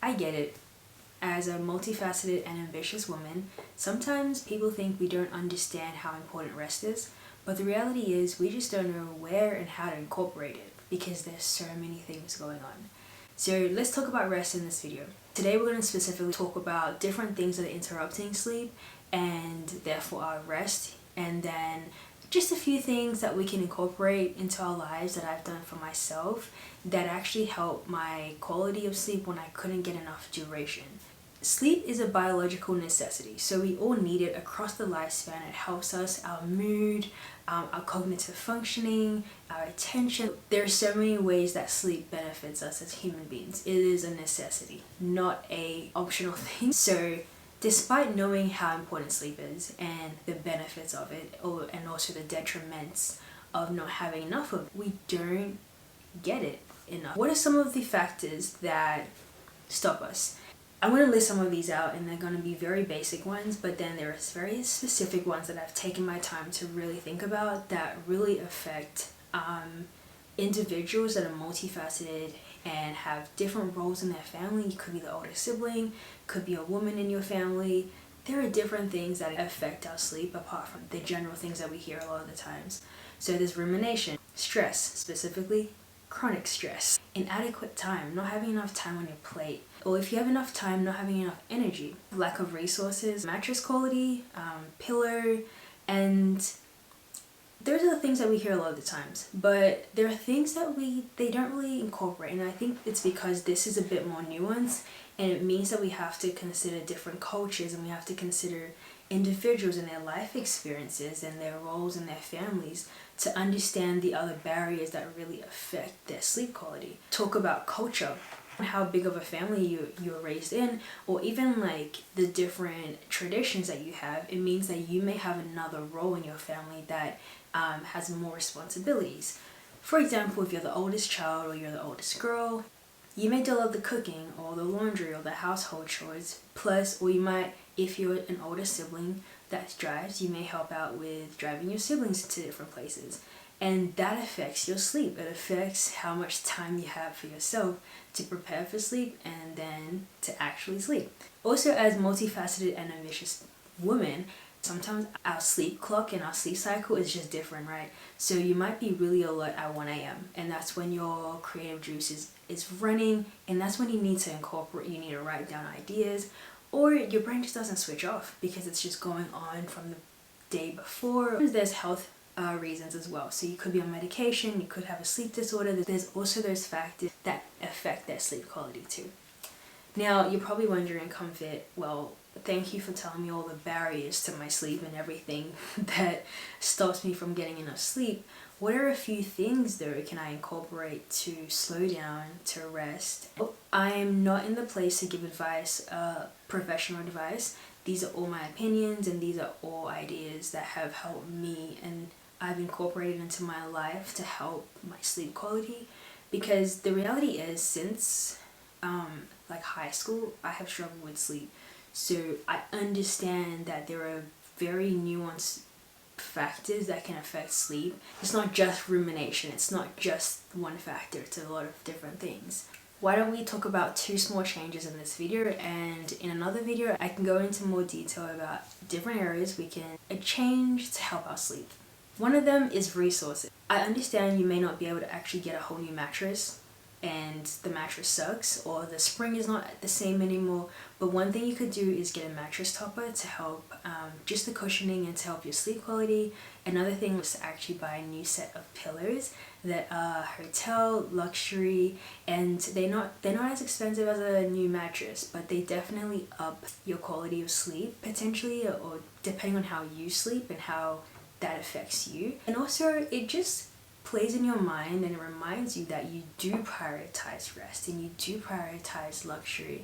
I get it. As a multifaceted and ambitious woman, sometimes people think we don't understand how important rest is, but the reality is we just don't know where and how to incorporate it because there's so many things going on. So let's talk about rest in this video. Today we're going to specifically talk about different things that are interrupting sleep and therefore our rest, and then just a few things that we can incorporate into our lives that I've done for myself that actually help my quality of sleep when I couldn't get enough duration. Sleep is a biological necessity, so we all need it across the lifespan. It helps us, our mood, our cognitive functioning, our attention. There are so many ways that sleep benefits us as human beings. It is a necessity, not a optional thing. So despite knowing how important sleep is and the benefits of it, and also the detriments of not having enough of it, we don't get it enough. What are some of the factors that stop us? I'm going to list some of these out, and they're going to be very basic ones, but then there are very specific ones that I've taken my time to really think about that really affect individuals that are multifaceted and have different roles in their family. You could be the older sibling, could be a woman in your family. There are different things that affect our sleep apart from the general things that we hear a lot of the times. So there's rumination, stress, specifically chronic stress, inadequate time, not having enough time on your plate, or if you have enough time, not having enough energy, lack of resources, mattress quality, pillow, and those are the things that we hear a lot of the times. But there are things that they don't really incorporate, and I think it's because this is a bit more nuanced, and it means that we have to consider different cultures, and we have to consider individuals and their life experiences and their roles in their families to understand the other barriers that really affect their sleep quality. Talk about culture, how big of a family you were raised in, or even like the different traditions that you have. It means that you may have another role in your family that has more responsibilities. For example, if you're the oldest child or you're the oldest girl, you may do a lot of the cooking or the laundry or the household chores, plus, or you might, if you're an older sibling that drives, you may help out with driving your siblings to different places. And that affects your sleep. It affects how much time you have for yourself to prepare for sleep and then to actually sleep. Also, as multifaceted and ambitious women, sometimes our sleep clock and our sleep cycle is just different, right? So you might be really alert at 1 a.m. and that's when your creative juice is running, and that's when you need to write down ideas, or your brain just doesn't switch off because it's just going on from the day before. There's health reasons as well. So you could be on medication, you could have a sleep disorder. There's also those factors that affect their sleep quality too. Now, you're probably wondering, Comfort, well, thank you for telling me all the barriers to my sleep and everything that stops me from getting enough sleep. What are a few things though can I incorporate to slow down, to rest? I am not in the place to give advice, professional advice. These are all my opinions, and these are all ideas that have helped me and I've incorporated into my life to help my sleep quality. Because the reality is, since like high school, I have struggled with sleep. So I understand that there are very nuanced factors that can affect sleep. It's not just rumination, it's not just one factor, it's a lot of different things. Why don't we talk about 2 small changes in this video, and in another video I can go into more detail about different areas we can change to help our sleep. One of them is resources. I understand you may not be able to actually get a whole new mattress and the mattress sucks, or the spring is not the same anymore, but one thing you could do is get a mattress topper to help just the cushioning and to help your sleep quality. Another thing was to actually buy a new set of pillows that are hotel luxury, and they're not as expensive as a new mattress, but they definitely up your quality of sleep potentially, or depending on how you sleep and how that affects you. And also it just plays in your mind and it reminds you that you do prioritize rest and you do prioritize luxury.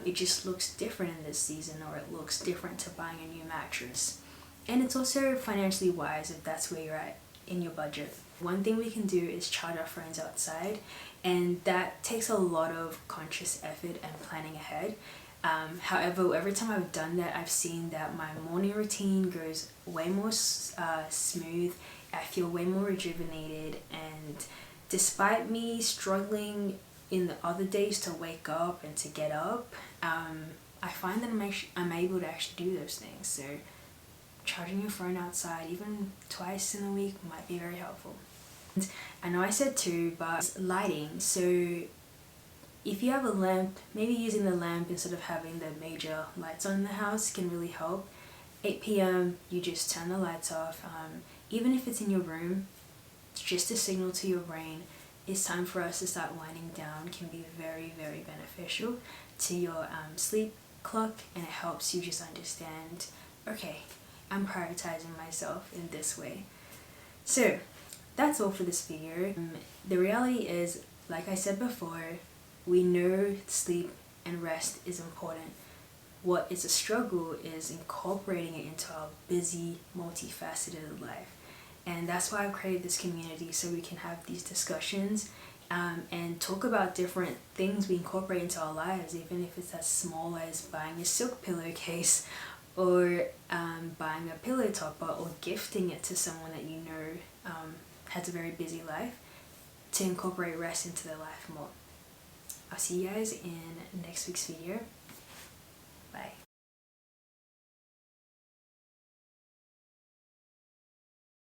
It just looks different in this season, or it looks different to buying a new mattress. And it's also financially wise if that's where you're at in your budget. One thing we can do is chat our friends outside, and that takes a lot of conscious effort and planning ahead. However, every time I've done that, I've seen that my morning routine goes way more smooth. I feel way more rejuvenated, and despite me struggling in the other days to wake up and to get up, I find that I'm able to actually do those things. So charging your phone outside even twice in a week might be very helpful. I know I said 2, but lighting. So if you have a lamp, maybe using the lamp instead of having the major lights on in the house can really help. 8 p.m. you just turn the lights off. Even if it's in your room, it's just a signal to your brain it's time for us to start winding down. Can be very, very beneficial to your sleep clock, and it helps you just understand, okay, I'm prioritizing myself in this way. So that's all for this video. The reality is, like I said before, we know sleep and rest is important. What is a struggle is incorporating it into our busy, multifaceted life. And that's why I've created this community, so we can have these discussions and talk about different things we incorporate into our lives, even if it's as small as buying a silk pillowcase or buying a pillow topper or gifting it to someone that you know has a very busy life, to incorporate rest into their life more. I'll see you guys in next week's video.